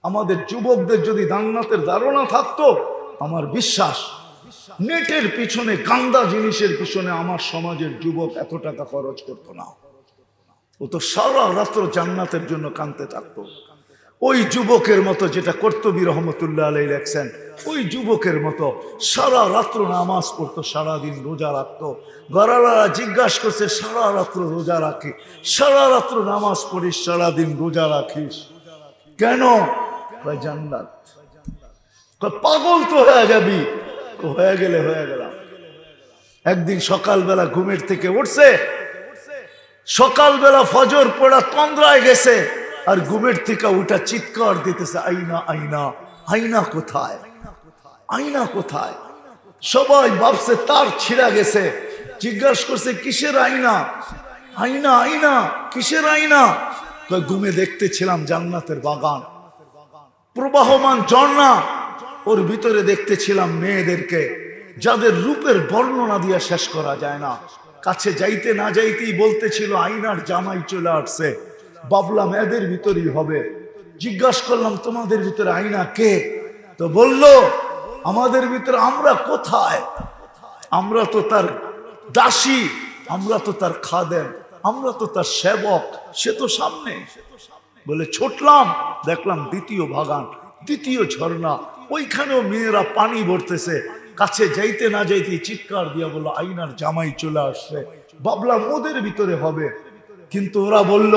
আমাদের যুবকদের যদি জান্নাতের ধারণা থাকতো, আমার বিশ্বাস নেটের পিছনে, গান্দা জিনিসের পিছনে আমার সমাজের যুবক এত টাকা খরচ করতো না। ও তো সারা রাত্র জান্নাতের জন্য কাঁদতে থাকতো। ওই যুবকের মতো, যেটা কর্তুবী রহমতুল্লাহ আলাইহি লেখছেন, ওই যুবকের মতো সারা রাত্র নামাজ পড়তো, সারাদিন রোজা রাখতো। ঘরালারা জিজ্ঞাসা করছে, সারা রাত্র রোজা রাখি, সারা রাত্র নামাজ পড়িস, সারাদিন রোজা রাখিস কেন? জান্নাত। পাগল তো হয়ে যাবি। হয়ে গেলে হয়ে গেলাম। একদিন সকালবেলা ঘুমের থেকে উঠছে, সকালবেলা ফজর পড়া তন্দ্রায় গেছে, আর ঘুমের থেকে উঠা চিৎকার দিতেছে, আইনা আইনা, আইনা কোথায়, আইনা কোথায়? সবাই ভাবছে তার ছিঁড়া গেছে। জিজ্ঞাসা করছে, কিসের আইনা? আইনা আইনা, কিসের আইনা? ঘুমে দেখতেছিলাম জান্নাতের বাগান, প্রবাহমান ঝর্ণা, ওর ভিতরে দেখতেছিলাম মেয়েদেরকে, যাদের রূপের বর্ণনা দিয়ে শেষ করা যায় না। কাছে যাইতে না যাইতেই বলতেছিল, আইনার জামাই চলে আসছে। ভাবলাম এদের ভিতরেই হবে। জিজ্ঞাসা করলাম, তোমাদের ভিতরে আইনা কে? তো বলল, আমাদের ভিতরে। আমরা কোথায়? আমরা তো তার দাসী, আমরা তো তার খাদেম, আমরা তো তার সেবক, সে তো সামনে। বলে ছুটলাম, দেখলাম দ্বিতীয় বাগান, দ্বিতীয় ঝর্ণা, ওইখানেও মেয়েরা পানি ভরতেছে। কাছে যাইতে না যাইতে চিৎকার দিয়া বললো, আইনার জামাই চলে আসছে। ভাবলাম ওদের ভিতরে হবে, কিন্তু ওরা বলল,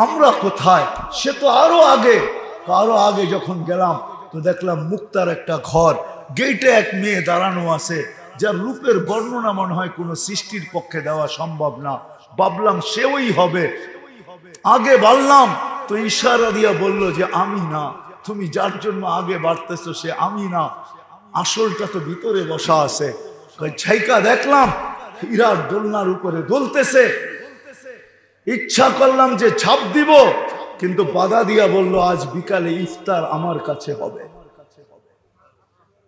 আমরা কোথায়? সে তো আরো আগে। আরো আগে যখন গেলাম তো দেখলাম মুক্তার একটা ঘর, গেটে এক মেয়ে দাঁড়ানো আছে, যার রূপের বর্ণনা মনে হয় কোনো সৃষ্টির পক্ষে দেওয়া সম্ভব না। ভাবলাম সেওই হবে। আগে বললাম তো ইশারা দিয়া বলল যে আমি না, তুমি যার জন্য আগে বাড়তেছো সে আমি না, আসলটা তো ভিতরে বসা আছে। ঝাইকা দেখলাম হীরার দোলনার উপরে দোলতেছে। ইচ্ছা করলাম যে ছাপ দিব, কিন্তু বাধা দিয়া বলল, আজ বিকালে ইফতার আমার কাছে হবে।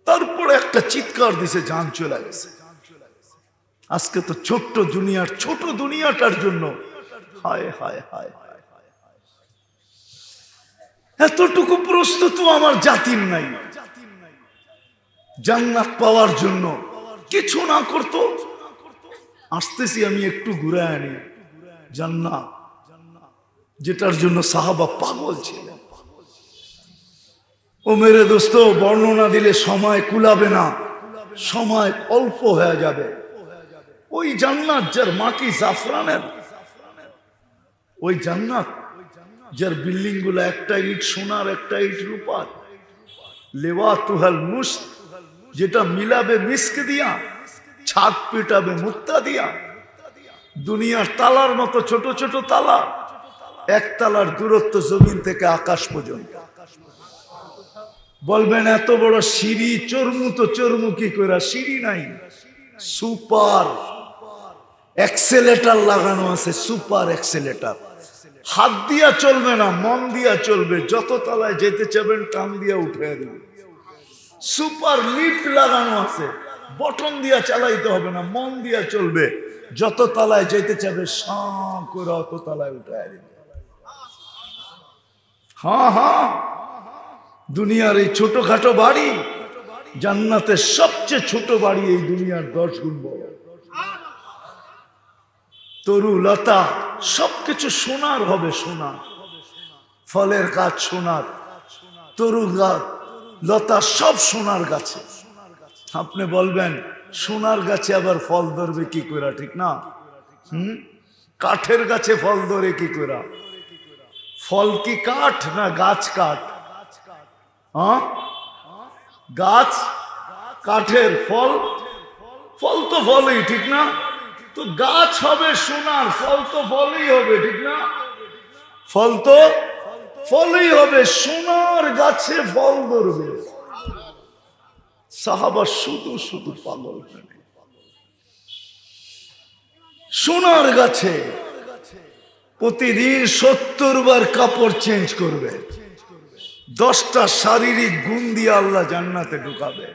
তারপরে একটা চিৎকার দিছে, জান চলে গেছে। আজকে তো ছোট্ট দুনিয়ার, ছোট দুনিয়াটার জন্য হায় হায় হায়, এতটুকু প্রস্তুত আমার জাতির নাই জান্নাত পাওয়ার জন্য। কিছু না করতো। আসতেছি আমি একটু ঘুরে আনি জান্নাত, যেটার জন্য সাহাবা পাগল ছিলেন। ও মেরে দোস্ত, বর্ণনা দিলে সময় কুলাবে না, সময় অল্প হয়ে যাবে। ওই জান্নাত যার মাটি জাফরানের, ওই জান্নাত যার বিল্ডিং গুলো একটা ইট সোনার, একটা ইট রূপার, লেওয়াতুহাল মুস্ক, যেটা মিলাবে মিস্ক দিয়া, ছাদ পিটাবে মুক্তা দিয়া। দুনিয়ার তালার মতো ছোট ছোট তালা, এক তালার দূরত্ব জমিন থেকে আকাশ পর্যন্ত। বলবেন এত বড় সিঁড়ি, চরমু তো চরমু কি করে? সিঁড়ি নাই, সুপার এক্সেলেটার লাগানো আছে, সুপার এক্সেলেটার। হাত দিয়া চলবে না, মন দিয়া চলবে। যত তলায় যেতে চাবেন টান দিয়া উঠে দেবে। সুপার লিফট লাগানো আছে, বটন দিয়া চালাইতে হবে না, মন দিয়া চলবে। যত তলায় যেতে চাবে সাঁ করে অত তলায় উঠে দেবে। হ্যাঁ হ্যাঁ, দুনিয়ার এই ছোটখাটো বাড়ি, জান্নাতের সবচেয়ে ছোট বাড়ি এই দুনিয়ার 10 গুণ বড়। তরু লতা সবকিছু সোনার হবে, সোনার। ফলের গাছ সোনার, তরু গাছ লতা সব সোনার গাছে। আপনি বলবেন সোনার গাছে আবার ফল ধরবে কি করে? ঠিক না? কাঠের গাছে ফল ধরে কি করে? ফল কি কাঠ না গাছ? কাঠ। হ্যাঁ, গাছ কাঠের, ফল ফল তো ফলই, ঠিক না? তো গাছ হবে সোনার, ফল তো ফলই হবে, ঠিক না? ফল তো ফলই হবে, সোনার গাছে ফল ধরবে। সাহাবা শুধু শুধু পাগল হয়ে সোনার গাছে প্রতিদিন 70 বার কাপড় চেঞ্জ করবে। 10টা শারীরিক গুণ দিয়ে আল্লাহ জান্নাতে ঢুকাবে।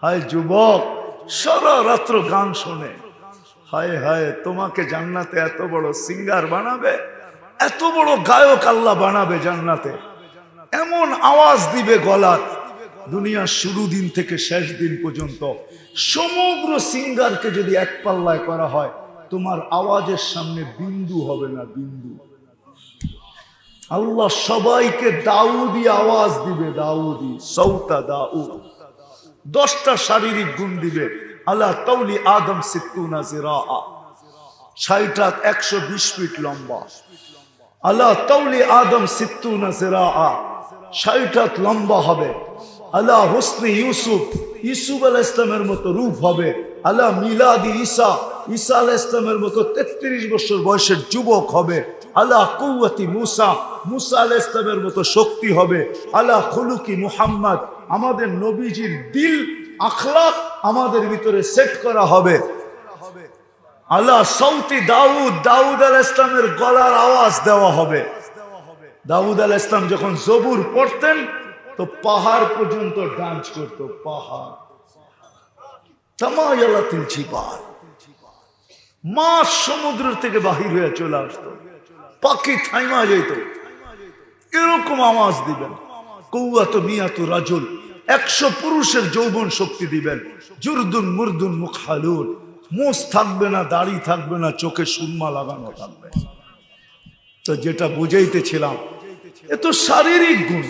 হায় যুবক, সারা রাত্র গান শোনে। হায় হায়, তোমাকে জান্নাতে এত বড় সিঙ্গার বানাবে, এত বড় গায়ক আল্লাহ বানাবে জান্নাতে। এমন আওয়াজ দিবে গলার, দুনিয়ার শুরু দিন থেকে শেষ দিন পর্যন্ত সমগ্র সিঙ্গারকে যদি এক পাল্লায় করা হয়, তোমার আওয়াজের সামনে বিন্দু হবে না, বিন্দু। আল্লাহ সবাইকে দাউদি আওয়াজ দিবে, দাউদি সৌতা দাউদ। 10টা শারীরিক গুণ দিবে। আল্লাহ তাউলি আদম সিত্তুনা জিরাআ, 60 হাত 120 ফিট লম্বা। আল্লাহ তাউলি আদম সিত্তুনা জিরাআ, 60 হাত লম্বা হবে। আল্লাহ হুসনে ইউসুফ, ইউসুফ আলাইহিস সালামের মতো রূপ হবে। আল্লাহ মিলাদি ঈসা, ঈসা আলাইহিস সালামের মতো 33 বছর বয়সের যুবক হবে। আল্লাহ কুওয়াতি মুসা, মুসা আলাইহিস সালামের মতো শক্তি হবে। আল্লাহ খুলুকি মুহাম্মদ, আমাদের নবীজির দিল আখলাক আমাদের ভিতরে সেট করা হবে। আল্লাহ সৌতি দাউদ, দাউদ আলাইহিস সালামের গলার আওয়াজ দেওয়া হবে। দাউদ আলাইহিস সালাম যখন জবুর পড়তেন তো পাহাড় পর্যন্ত ডান্স করতো, পাহাড়। তামায়ালাতিল জিবাল, মাছ সমুদ্র থেকে বাহির হয়ে চলে আসতো, পাখি থাইমা যেত। এরকম আওয়াজ দিবেন। কৌয়াত মিয়াতু রাজুল, 100 পুরুষের যৌবন শক্তি দিবেন। জুরদুন মুরদুন মুখালুন, মুছ থাকবে না, দাড়ি থাকবে না, চোখে সুরমা লাগানো থাকবে। তো যেটা বুঝাইতেছিলাম, এ তো শারীরিক গুণ।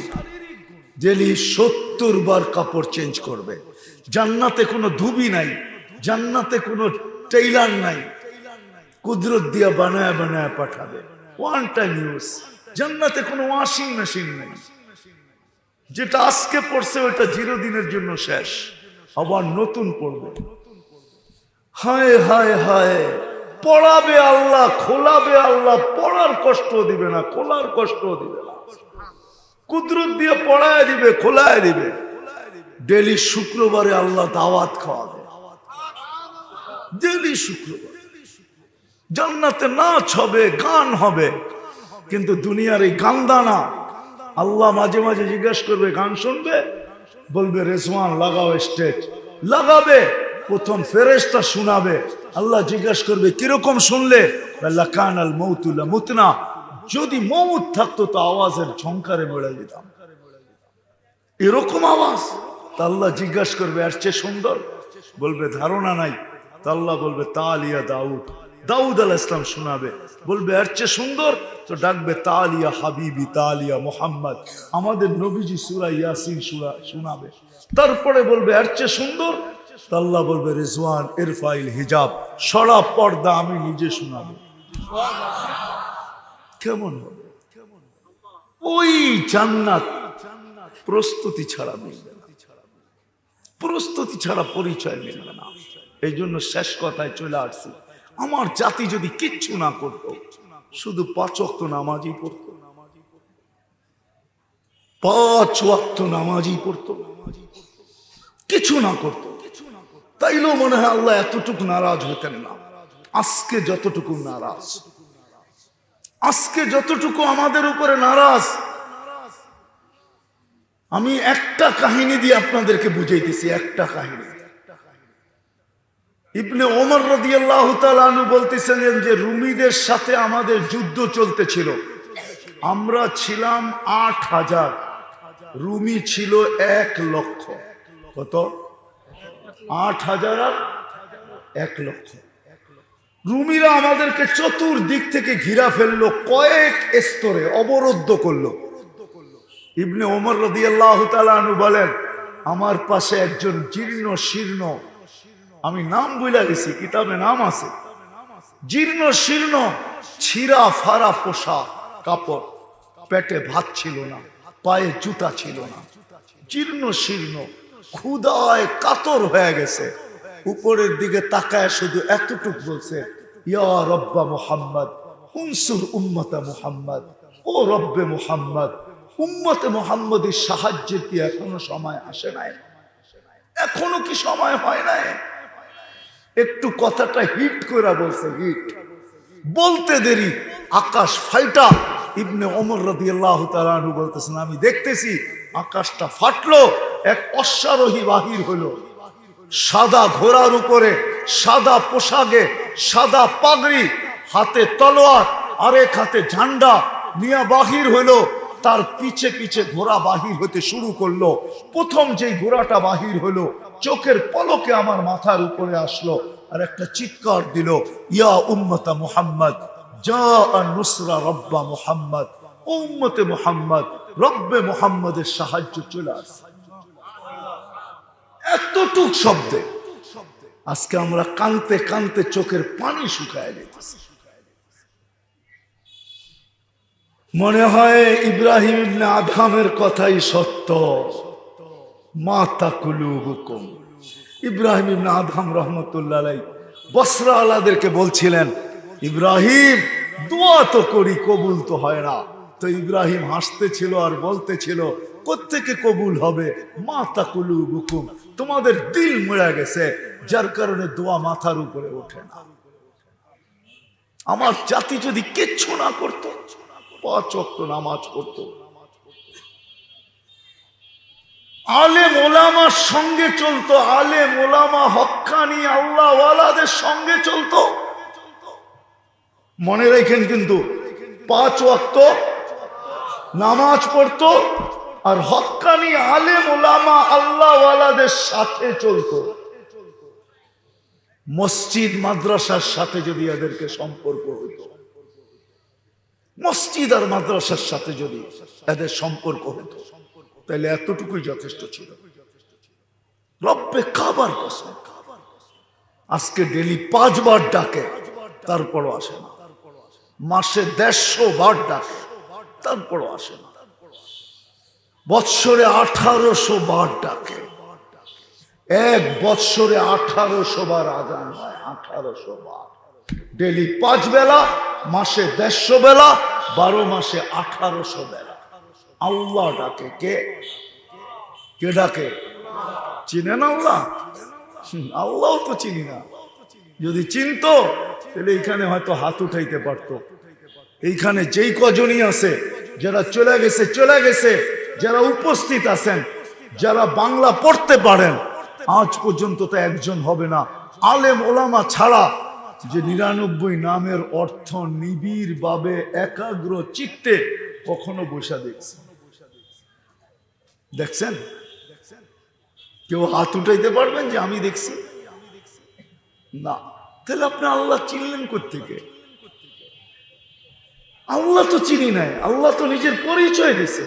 জেলি 70 বার কাপড় চেঞ্জ করবে। জান্নাতে কোনো ধুবি নাই, জান্নাতে কোনো টেইলার নাই, কুদরত দিয়া বানায় বানায় পাঠাবে। One time use. জান্নাতে কোনো ওয়াশিং মেশিন নেই। যেটা আজকে পড়ছে ওটা 0 দিনের জন্য শেষ, আবার নতুন পড়বে। হায় হায় হায়, পড়াবে আল্লাহ, খোলাবে আল্লাহ, পড়ার কষ্ট দিবে না, খোলার কষ্ট দিবে না। কুদরত দিয়ে পড়ায় দিবে, খোলায় দিবে। ডেলি শুক্রবারে আল্লাহ দাওয়াত খাওয়াবে, ডেলি শুক্রবার। জান্নাতে নাচ হবে, গান হবে, কিন্তু দুনিয়ার এই গান্দানা। আল্লাহ মাঝে মাঝে জিজ্ঞাসা করবে, গান শুনবে? বলবে রেজওয়ান লাগাও স্টেজ। লাগাবে, প্রথম ফেরেশতা শোনাবে। আল্লাহ জিজ্ঞাসা করবে কিরকম শুনলে? লাকানাল মাউতু লামুতনা, যদি মৌত থাকতো তো আওয়াজের ঝংকারে মরে যেতাম। এরকম আওয়াজ। তা আল্লাহ জিজ্ঞাসা করবে এর চেয়ে সুন্দর? বলবে ধারণা নাই। তা আল্লাহ বলবে তালিয়া দাউদ, দাউদ আলাইহিস সালাম শোনাবে। বলবে এর চেয়ে সুন্দর? তো ডাকবে তালিয়া হাবিবি, তালিয়া মুহাম্মদ, আমাদের নবীজি সূরা ইয়াসিন শোনাবে। তারপরে বলবে এর চেয়ে সুন্দর? তা আল্লাহ বলবে রিজওয়ান ইরফাইল হিজাব, সরা পর্দা আমি নিজে শোনাবো। কেমন হবে? ওই জান্নাত প্রস্তুতি ছাড়া মিলবে না, প্রস্তুতি ছাড়া পরিচয় মিলবে না। এই জন্য শেষ কথায় চলে আসছি। আমার জাতি যদি কিচ্ছু না করত, শুধু 5 ওয়াক্ত নামাজই পড়তো, 5 ওয়াক্ত নামাজই পড়তো, কিছু না করত, তাইলেও মনে হয় আল্লাহ এতটুকু নারাজ হতেন না। আজকে যতটুকু নারাজ, আজকে যতটুকু আমাদের উপরে নারাজ। আমি একটা কাহিনী দিয়ে আপনাদেরকে বুঝাইতেছি, একটা কাহিনী। ইবনে ওমর রাদিয়াল্লাহু তাআলা আনহু বলতেছিলেন যে রুমিদের সাথে আমাদের যুদ্ধ চলতেছিল। আমরা ছিলাম 8000, রুমি ছিল 1 লক্ষ। কত? 8000 আর 1 লক্ষ। রুমিরা আমাদেরকে চতুর্দিক থেকে ঘিরা ফেললো, কয়েক স্তরে অবরুদ্ধ করলো। ইবনে ওমর রাদিয়াল্লাহু তাআলা আনহু বলেন, আমার পাশে একজন জীর্ণ শীর্ণ, আমি নাম ভুলে গেছি, কিতাবে নাম আছে, জীর্ণ শীর্ণ ছিঁড়া ফাড়া পোশাক কাপড়, পেটে ভাত ছিল না, পায়ে জুতা ছিল না, জীর্ণ শীর্ণ, ক্ষুধায় কাতর হয়ে গেছে। উপরের দিকে তাকায় শুধু এতটুক বলছে, ইয়া রব্বা মুহাম্মদ উনসুর উম্মতা মুহাম্মদ, ও রব্বে মুহাম্মদ, উম্মতে মুহাম্মদের সাহায্যের কি এখনো সময় আসে নাই? এখনো কি সময় হয় নাই? একটু কথাটা হিট করে বলছে, হিট বলতে দেরি আকাশ ফাইটা। ইবনে ওমর রাদিয়াল্লাহু তাআলা আনহু বলতেছেন, আমি দেখতেছি আকাশটা ফাটলো, এক অশ্বারোহী বাহির হলো, সাদা ঘোড়ার উপরে, সাদা পোশাকে, সাদা পাগড়ি, হাতে তলোয়ার, আরেক হাতে ঝান্ডা নিয়ে বাহির হলো। তার পিছে পিছে ঘোড়া বাহির হতে শুরু করলো। প্রথম যেই ঘোড়াটা বাহির হলো, চোখের পলকে আমার মাথার উপরে আসলো আর একটা চিৎকার দিল, ইয়া উম্মতা মুহাম্মদ জা নুসরা রব্বা মুহাম্মদ, উম্মতে মুহাম্মদ, রব্বে মুহাম্মদের সাহায্য চলে আসছে। এতটুক শব্দে আজকে আমরা কানতে কানতে চোখের পানি শুকায় যেতেছি। মনে হয় ইব্রাহিম ইবনে আদহামের কথাই সত্য, মা তাকুলুবুকুম। ইব্রাহিম ইবনে আদহাম রহমতুল্লাহ আলাইহি বসরা আলাদেরকে বলছিলেন, ইব্রাহিম দোয়া তো করি, কবুল তো হয় না। তো ইব্রাহিম হাসতেছিল আর বলতেছিল, কোত্থেকে কবুল হবে? মা তাকুলুবুকুম, তোমাদের দিল মুড়া গেছে, যার কারণে দোয়া মাথার উপরে ওঠে না। আমার জাতি যদি কিচ্ছু না করত, 5 ওয়াক্ত নামাজ পড়তো, আলেম ওলামার সঙ্গে চলতো, আলেম ওলামা হক্কানি আল্লাহ ওয়ালাদের সঙ্গে চলতো, মনে রাখেন কিন্তু 5 ওয়াক্ত নামাজ পড়তো আর হক্কানি আলেম ওলামা আল্লাহ ওয়ালাদের সাথে চলতো। মসজিদ মাদ্রাসার সাথে যদি এদেরকে সম্পর্ক হইতো, মসজিদ আর মাদ্রাসার সাথে যদি এদের সম্পর্ক হতো, তাহলে এতটুকুই যথেষ্ট ছিল। রব্বে কাবার কসম, আজকে ডেলি 5 বার ডাকে, তারপরও আসে না। মাসে 150 বার ডাকে, তারপরও আসে না। বৎসরে 1800 বার ডাকে, এক বৎসরে 1800 বার আজান হয়, 1800 বার। ডেলি 5 বেলা, মাসে 150 বেলা, 12 মাসে 1800 বেলা। আল্লাহ ডাকে। কে কে ডাকে? চিনেন আল্লাহ? আল্লাহ তো চিনি না। যদি চিনতো তাহলে এইখানে হয়তো হাত উঠাইতে পারতো। এইখানে যেই কজনই আছে, যারা চলে গেছে চলে গেছে, যারা উপস্থিত আছেন, যারা বাংলা পড়তে পারেন, আজ পর্যন্ত তো একজন হবে না আলেম ওলামা ছাড়া যে 99 নামের অর্থ নিবিড় ভাবে একাগ্র চিত্তে কখনো বসা দেখছেন? কেউ হাত উঠাইতে পারবেন যে আমি দেখছি? না। তাহলে আপনি আল্লাহ চিনলেন কোত্থেকে? আল্লাহ তো চিনি নাই। আল্লাহ তো নিজের পরিচয় দিয়েছে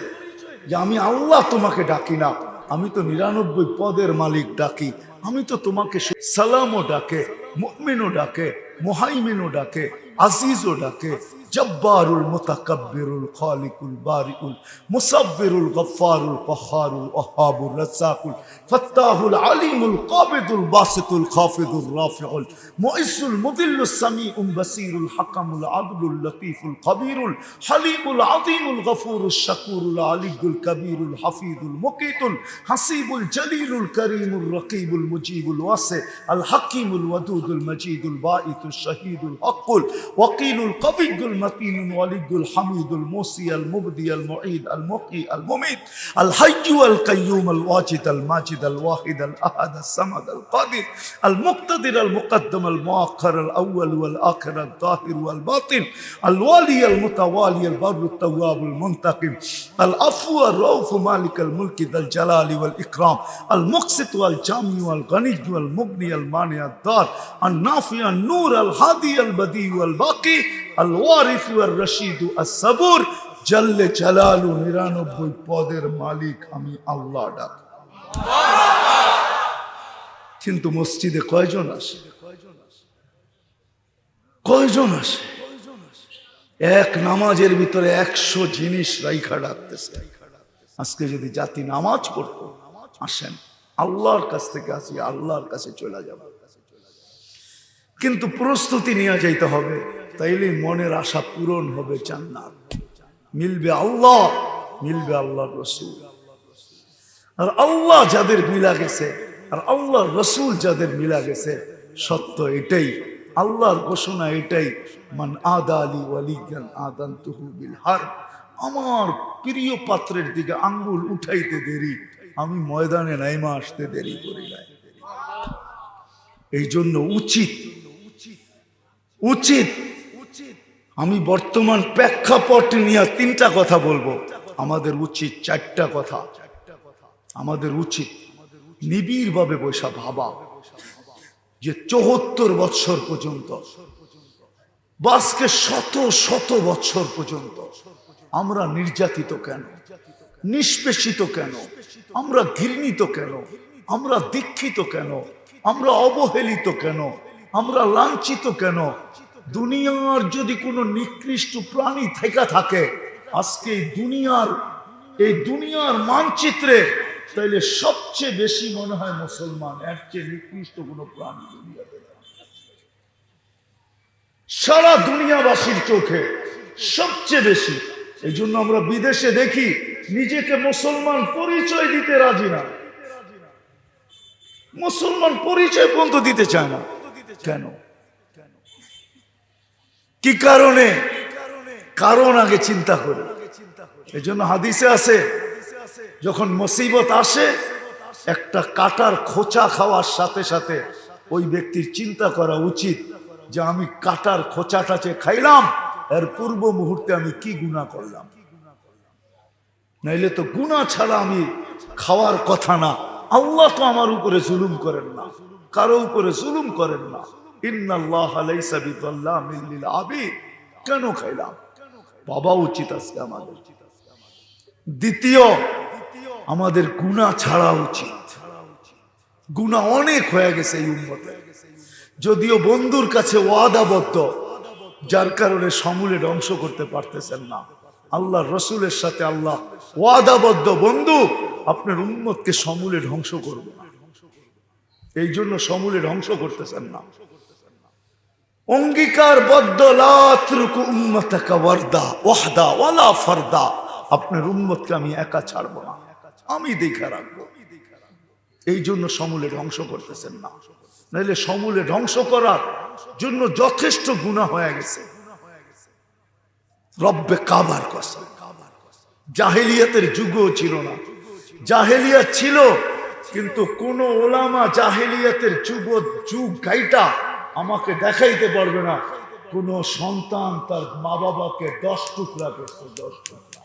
যে আমি আল্লাহ তোমাকে ডাকি না, আমি তো 99 পদের মালিক ডাকি। আমি তো তোমাকে সালামও ডাকে, মুমিনও ডাকে, মুহাইমিনও ডাকে, আজিজও ডাকে, জব্বারুল মুতাকাব্বিরুল খালিকুল বারিউল মুসাব্বিরুল গফফারুল কহ্হারুল ওয়াহাবুর রাজ্জাকুল ফাত্তাহুল আলিমুল কাবিদুল বাসিতুল খাফিদুর রাফিউল মুইসুল মুদিল্লুস সামিউল বাসিরুল হাকামুল আদলুল লতীফুল কবিরুল হালিমুল আযীমুল গফুরুশ শাকুরুল আলিয়ুল কবিরুল হাফিজুল মুকিতুল হাসিবুল জলিলুল করিমুল রকিবুল মুজিবুল ওয়াসি আল হাকিমুল ওয়াদুদুল মজিদুল বাঈতুশ শাহীদুল হকুল ওয়াকিলুল কবিয়ুল متين ولي الحميد الموصي المبدي المعيد المحيي المميت الحي القيوم الواجد الماجد الواحد الأحد الصمد القادر المقتدر المقدم المؤخر الأول والآخر الظاهر والباطن الوالي المتوالي البر التواب المنتقم العفو الرؤوف مالك الملك ذا الجلال والإكرام المقسط والجامع والغني والمغني المانع الضار النافع النور الهادي البديع والباقي الوارث والرشيد الصبور جل جلاله 99 পদের মালিক আমি আল্লাহ ডাক। কিন্তু মসজিদে কয়জন আসে? কয়জন আসে? এক নামাজের ভিতরে 100 জিনিস রাইখা ডাকতেছে। আজকে যদি জাতি নামাজ পড়তো, আসেন আল্লাহর কাছ থেকে আসি, আল্লাহর কাছে চলে যাব। কিন্তু প্রস্তুতি নিয়ে যাইতে হবে, তাইলে মনের আশা পূরণ হবে, জান্নাত মিলবে, আল্লাহ মিলবে, আল্লাহর রাসূল। আর আল্লাহ যাদের মিলা গেছে আর আল্লাহর রাসূল যাদের মিলা গেছে, সত্য এটাই, আল্লাহর ঘোষণা এটাই, মান আদা আলী ওয়ালিয়ান আদানতুহু বিল হারব। আমার প্রিয় পাত্রের দিকে আঙ্গুল উঠাইতে দেরি, আমি ময়দানে নাইমা আসতে দেরি করি না। এই জন্য উচিত উচিত আমি বর্তমান প্রেক্ষাপট নিয়ে 3টা কথা বলবো। আমাদের উচিত চারটা কথা, আমাদের উচিত নিবিড় ভাবে বৈশা ভাবা যে ৭৪ বৎসর পর্যন্ত, বাসকে শত শত বৎসর পর্যন্ত আমরা নির্যাতিত কেন, নিষ্পেষিত কেন, আমরা ঘৃণিত কেন, আমরা দীক্ষিত কেন, আমরা অবহেলিত কেন, আমরা লাঞ্ছিত কেন? দুনিয়ার যদি কোনো নিকৃষ্ট প্রাণী থেকে থাকে আজকে এই দুনিয়ার মানচিত্রে, তাইলে সবচেয়ে বেশি মনে হয় মুসলমান, এর চেয়ে নিকৃষ্ট কোনো প্রাণী দুনিয়াতে সারা দুনিয়াবাসীর চোখে সবচেয়ে বেশি। এই জন্য আমরা বিদেশে দেখি নিজেকে মুসলমান পরিচয় দিতে রাজি না, মুসলমান পরিচয় পর্যন্ত দিতে চায় না। কেন? কি কারণে? কারণ আগে চিন্তা করে। এই জন্য হাদিসে আছে, যখন মুসিবত আসে একটা কাটার খোঁচা খাওয়ার সাথে সাথে ওই ব্যক্তির চিন্তা করা উচিত যে আমি কাটার খোঁচাটা যে খাইলাম এর পূর্ব মুহূর্তে আমি কি গুনাহ করলাম। নাইলে তো গুনাহ ছাড়া আমি খাওয়ার কথা না। আল্লাহ তো আমার উপরে জুলুম করেন না, কারো উপরে জুলুম করেন না। ইন্নাল্লাহা লাইসা বিযাল্লামিন লিল আবিদ। কেন খাইলাম? বাবা উচিত আজকে আমাদের। দ্বিতীয়, আমাদের গুনাহ ছাড়া উচিত। গুনাহ অনেক হয়ে গেছে এই উম্মতে, যদিও বন্ধুর কাছে ওয়াদাবদ্ধ, যার কারণে সমূলে ধ্বংস করতে পারতেছেন না। আল্লাহ রসুলের সাথে আল্লাহ ওয়াদাবদ্ধ, বন্ধু আপনার উম্মতকে সমূলে ধ্বংস করবে না, এই জন্য সমূলে ধ্বংস করতেছেন না। অঙ্গীকারবদ্ধ, লা আতরুকু উম্মতাকা ওয়ারদা ওয়াহদা ওয়ালা ফারদা, আপনার উম্মতকে আমি একা ছাড়বো না, আমি দেখা রাখবো। এই জন্য সমূলে ধ্বংস করতেছেন না, নাহলে সমূলে ধ্বংস করার জন্য যথেষ্ট গুনাহ হয়ে গেছে। রব্বে কাবার কসম, জাহেলিয়াতের যুগও ছিল না। জাহেলিয়াত ছিল, কিন্তু কোন ওলামা জাহেলিয়াতের যুগ গাইটা আমাকে দেখাইতে পারবে না কোন সন্তান তার মা বাবাকে 10 টুকরা করছে। 10 টুকরা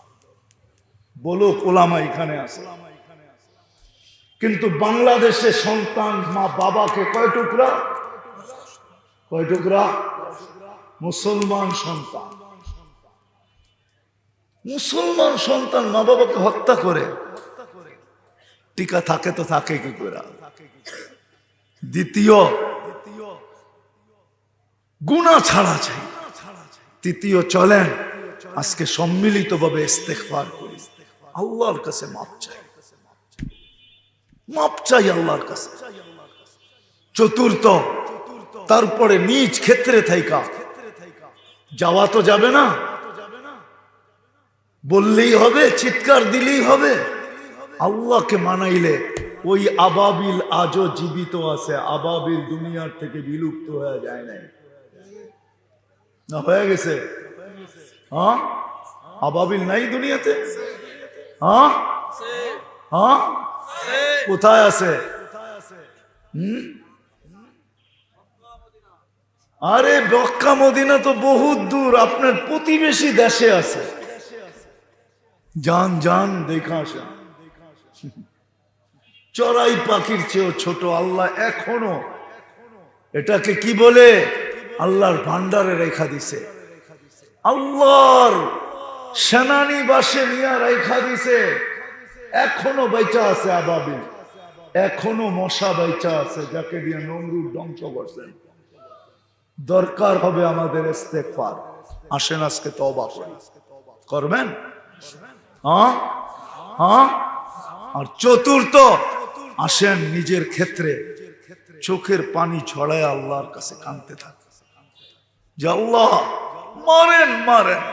বলো ওলামা এখানে আছে, কিন্তু বাংলাদেশে সন্তান মা বাবাকে কয় টুকরা? কয় টুকরা? মুসলমান সন্তান, মুসলমান সন্তান মা বাবাকে হত্যা করে। টিকা থাকে তো থাকে কি করে? দ্বিতীয়, গুনাহ ছাড়া চাই। তৃতীয়, চলেন আজকে সম্মিলিত ভাবে ইস্তেগফার করি, আল্লাহর কাছে মাপ চাই, মাপ চাই আল্লাহর কাছে। চতুর্থ, তারপরে নিজ ক্ষেত্রে থাইকা যাওয়া তো যাবে না, বললেই হবে, চিৎকার দিলেই হবে। আল্লাহকে মানাইলে ওই আবাবিল আজও জীবিত আছে। আবাবিল দুনিয়ার থেকে বিলুপ্ত হয়ে যায় নাই, না হয়ে গেছে? হ্যাঁ, আবাবিল নাই দুনিয়াতে? হ্যাঁ হ্যাঁ, কোথায় আছে? আরে মক্কা মদিনা তো বহুত দূর, আপনার প্রতিবেশী দেশে আছে। যান যান দেখা আসেন। চড়াই পাখির চেয়েও ছোট আল্লাহ এখনো এটাকে কি বলে? আল্লাহর ভান্ডারে রেখা দিছে, আল্লাহর সেনানি বাসে নিয়ে রেখা দিছে। এখনো বাইচা আছে আবাবিল, এখনো মশা বাইচা আছে, যাকে দিয়ে নমরুদ ধ্বংস করছেন। দরকার হবে আমাদের ইস্তেগফার। আসেন আজকে তওবা করি। করবেন? হ্যাঁ হ্যাঁ। আর চতুর্থ, আসেন নিজের ক্ষেত্রে চোখের পানি ছড়ায় আল্লাহর কাছে কাঁদতে থাকে যে আল্লাহ মারেন মারেন,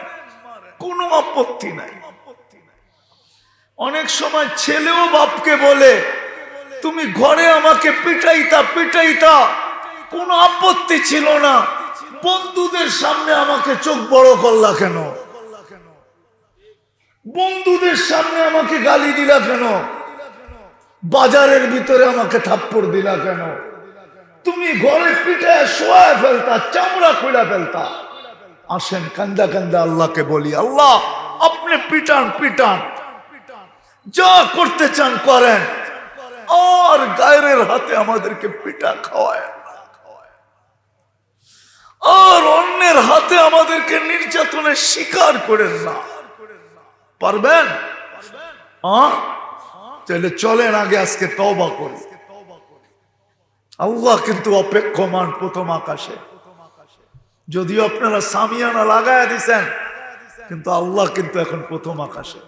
কোনো আপত্তি নাই। অনেক সময় ছেলেও বাপকে বলে তুমি ঘরে আমাকে পিটাইতা পিটাইতা, কোনো আপত্তি ছিল না, বন্ধুদের সামনে আমাকে চোখ বড় করলা কেন? বন্ধুদের সামনে আমাকে গালি দিলা কেন? বাজারের ভিতরে আমাকে থাপ্পড় দিলা কেন? তুমি ঘরে পিটায় শোয়া ফেলতা, চামড়া খুলে ফেলতা। আসেন কান্দা কান্দা আল্লাহকে বলি, আল্লাহ আপনি আপনি পিটান পিটান, যা করতে চান করেন, আর গায়ের হাতে আমাদেরকে পিটা খাওয়ায়, আর অন্যের হাতে আমাদেরকে নির্যাতনের শিকার করেন না। পারবেন? তাহলে চলেন আগে আজকে তওবা করি। আল্লাহ কিন্তু অপেক্ষমান প্রথম আকাশে। যদিও আপনারা সামিয়ানা লাগায়া দিছেন, কিন্তু আল্লাহ কিন্তু এখন প্রথম আকাশে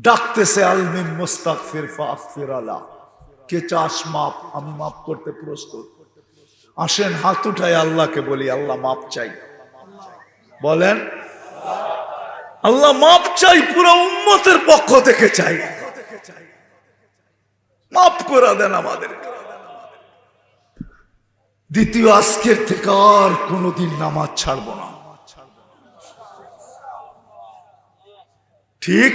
ডাকতেছে, আলমিন মুস্তাগফির ফাগফির আলা, কে চাস মাপ, আমি মাপ করতে প্রস্তুত। আসেন হাত উঠায় আল্লাহকে বলি, আল্লাহ মাপ চাই। বলেন আল্লাহ মাপ চাই, পুরো উম্মতের পক্ষ থেকে চাই, মাফ করে দেন আমাদেরকে। দ্বিতীয়, আজকের থেকে আর কোনোদিন নামাজ ছাড়ব না। ঠিক?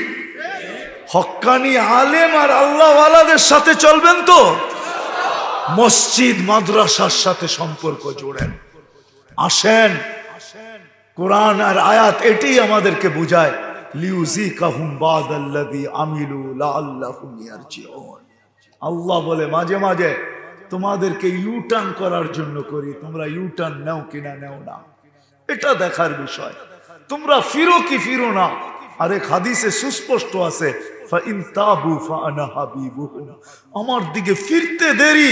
হক্কানি আলেম আর আল্লাহওয়ালাদের সাথে চলবেন তো? মসজিদ মাদ্রাসার সাথে সম্পর্ক জোড়েন। আসেন, কোরআন আর আয়াত এটাই আমাদেরকে বুঝায়, লিউযিকাহুম বাদাল্লাযী আমিলু লাআল্লাহুম ইয়ারজিউন। আল্লাহ বলে মাঝে মাঝে তোমাদেরকে ইউটার্ন করার জন্য করি, তোমরা ইউটার্ন নাও কিনা নাও না এটা দেখার বিষয়। তোমরা ফিরো কি ফিরো না। আর এক হাদিসে সুস্পষ্ট আছে, ফাইন তাবু ফাআনা হাবিবুহুম, আমার দিকে ফিরতে দেরি,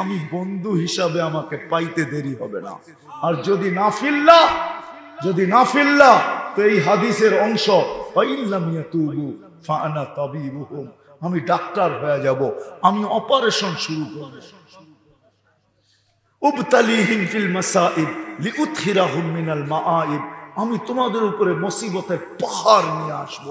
আমি বন্ধু হিসাবে আমাকে পাইতে দেরি হবে না। আর যদি না ফিরলা তো এই হাদিসের অংশ, ফাইল্লাম ইয়াতুবু ফাআনা তাবিবুহুম, আমি ডাক্তার হয়ে যাব, আমি অপারেশন শুরু করব। উবতালিহিম ফিল মাসাইব লিউতখিরাহুম মিনাল মাআইব, আমি তোমাদের উপরে মুসিবতের পাহাড় নিয়ে আসব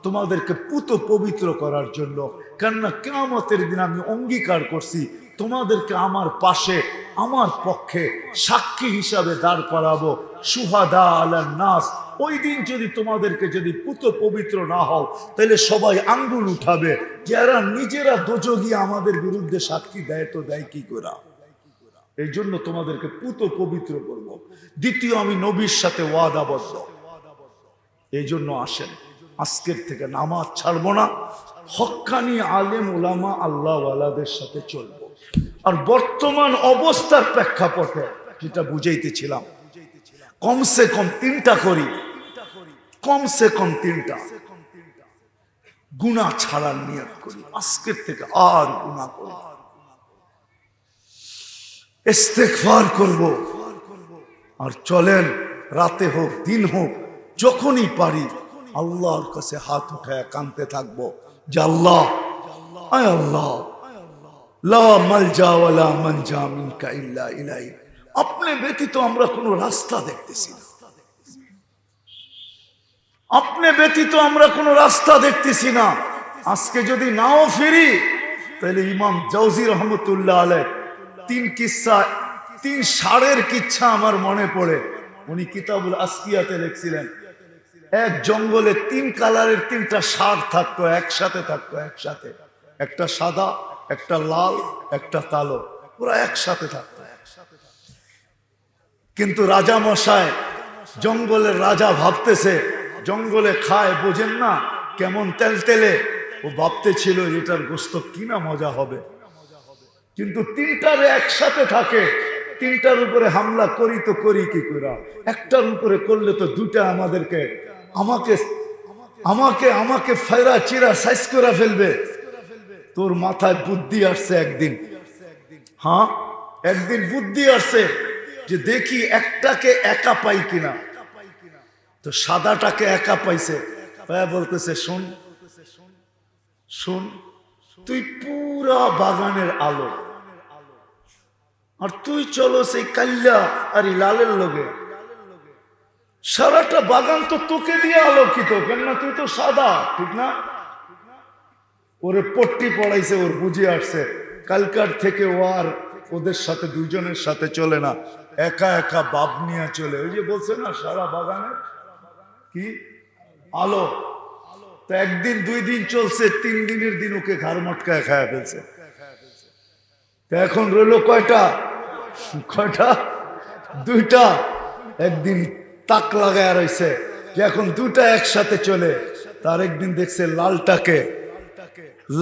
তোমাদেরকে পুত পবিত্র করার জন্য। কেননা কিয়ামতের দিন আমি অঙ্গীকার করছি তোমাদেরকে আমার পাশে, আমার পক্ষে সাক্ষী হিসাবে দাঁড় করাবো, শুহাদা আলান নাস। ওই দিন যদি তোমাদেরকে যদি পুত পবিত্র না হও, তাহলে সবাই আঙ্গুল উঠাবে, যারা নিজেরা দোজগী আমাদের বিরুদ্ধে সাক্ষী দেয়, তো দেয় কি করে? এই জন্য তোমাদেরকে পুত পবিত্র করব। দ্বিতীয়, আমি নবীর সাথে ওয়াদাবদ্ধ। এই জন্য আসেন, আজকের থেকে নামাজ ছাড়বো না, হক্কানি আলেম ওলামা আল্লাহওয়ালাদের সাথে চলবো। আর বর্তমান অবস্থার প্রেক্ষাপটে যেটা বুঝাইতেছিলাম, কমসে কম তিনটা করি, কমসে কম তিনটা গুনাহ ছাড়ার নিয়ত করি। আজকের থেকে আর গুনাহ করি, ইস্তেগফার করব। আর চলেন, রাতে হোক দিন হোক যখনই পারি আল্লাহর কাছে হাত উঠায় কাঁদতে থাকবো যে আল্লাহ, আয় আল্লাহ, লা মালজা ওয়ালা মানজা মিনকা ইল্লা ইলাইক, আপনি ব্যতীত আমরা কোনো রাস্তা দেখতেছি না, আপনি ব্যতীত আমরা কোনো রাস্তা দেখতেছি না। আজকে যদি নাও ফিরি, তাহলে ইমাম জাওজি রহমতুল্লাহ আলাইহ তিন ষাঁড়ের কিচ্ছা আমার মনে পড়ে। উনি কিতাবুল আসকিয়াতে লিখছিলেন, এক জঙ্গলে 3 কালারের 3টা ষাঁড় থাকতো, একসাথে থাকতো, একসাথে, একটা সাদা, একটা লাল, একটা কালো, ওরা একসাথে থাকতো। কিন্তু রাজা মশাই, জঙ্গলের রাজা ভাবতেছে, জঙ্গলে খায় বোঝেন না কেমন তেলতেলে, ও ভাবতে ছিল এটার গোস্ত কিনা মজা হবে। কিন্তু 3টার একসাথে থাকে, 3টার উপরে হামলা করি তো করি কি করে, একটার উপরে করলে তো 2টা আমাকে ফায়রা চিরা সাইজ করে ফেলবে। তোর মাথায় বুদ্ধি আসছে একদিন, হ্যাঁ একদিন বুদ্ধি আসছে যে দেখি একটাকে একা পাই কিনা। তো সাদাটাকে একা পাইছে, বলতেছে শোন শোন, তুই পুরা বাগানের আলো, আর তুই চলো সেই কাল্লা আর লালের লগে, সারাটা বাগান তো তোকে দিয়ে আলোকিত, কেননা তুই তো সাদা, ঠিক না? ওরে পট্টি পড়াইছে, ওর বুঝে আসছে কালকার থেকে ও আর ওদের সাথে, দুইজনের সাথে চলে না, একা একা বাপ নিয়ে চলে। ওই যে বলছে না সারা বাগানের কি আলো। তো একদিন 2 দিন চলছে, 3 দিনের দিন ওকে ঘাড় মটকায় খায়া ফেলছে। তো এখন রইল কয়টা? 2টা। একদিন তাক লাগায় রয়েছে যে এখন 2টা একসাথে চলে, তার একদিন দেখছে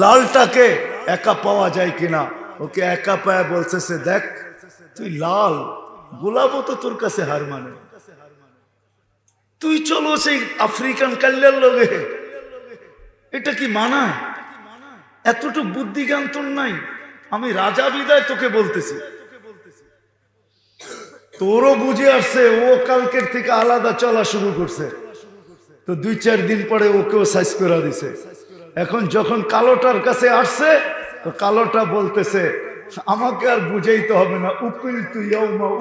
লালটাকে একা পাওয়া যায় কিনা, ওকে একা পায় বলতেছে, দেখ তুই লাল, গোলাপও তো তোর কাছে হার মানে, তুই চলো সেই আফ্রিকান কাল্যাণ লগে, এটা কি মানায়? এতটুকু বুদ্ধি জ্ঞান তোর নাই? আমি রাজা বিদায় তোকে বলতেছি, তোরও বুঝে আসছে, ও কালকের থেকে আলাদা চলা শুরু করছে, তো 2-4 দিন পরে ওকেও সাইজ করে দিছে। এখন যখন কালোটার কাছে আসছে, তো কালোটা বলতেছে, আমাকে আর বুঝাইতে হবে না, উকিল তুই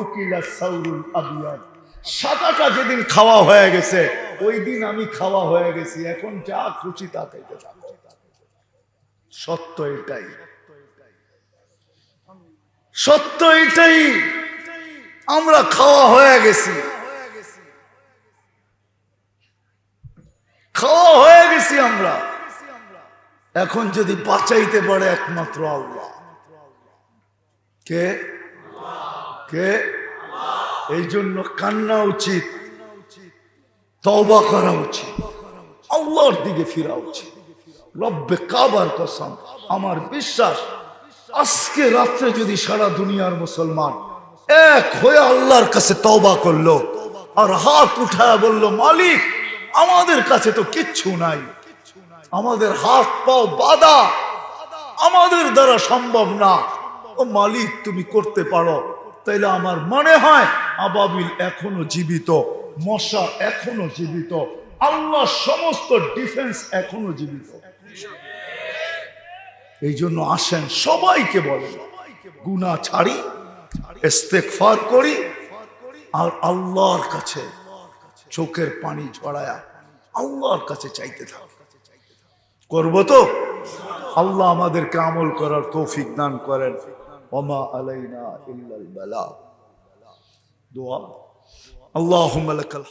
উকিলা সাউরুল আবিয়াদ, সাদাটা যেদিন খাওয়া হয়ে গেছে ওই দিন আমি খাওয়া হয়ে গেছি, এখন যা খুশি তা খাইতে থাকো। সত্য এটাই, সত্য এটাই, আমরা খাওয়া হয়ে গেছি, খাওয়া হয়ে গেছি আমরা। এখন যদি বাঁচাইতে পারে একমাত্র আল্লাহ। কে কে? এই জন্য কান্না উচিত, তওবা করা উচিত, আল্লাহর দিকে ফিরা উচিত। রব্বে কাবার কসম, আমার বিশ্বাস আজকে রাত্রে যদি সারা দুনিয়ার মুসলমান এক হয়ে আল্লাহর কাছে তওবা করলো আর হাত উঠায় বলল, মালিক আমাদের কাছে তো কিচ্ছু নাই, আমাদের হাত পাও বাঁধা, আমাদের দ্বারা সম্ভব না, ও মালিক তুমি করতে পারো, তাইলে আমার মনে হয় আবাবিল এখনো জীবিত, মশা এখনো জীবিত, আল্লাহ সমস্ত ডিফেন্স এখনো জীবিত। এই জন্য আসেন সবাইকে বলেন, গুনাহ ছাড়ি, ইস্তেগফার করি, আর আল্লাহর কাছে চোখের পানি ঝরায়া আল্লাহর কাছে চাইতে থাক। করবো তো? আল্লাহ আমাদেরকে আমল করার তৌফিক দান করেন। ওমা আলাইনা ইল্লাল বালাগ। দোয়া, আল্লাহুম্মা লাকাল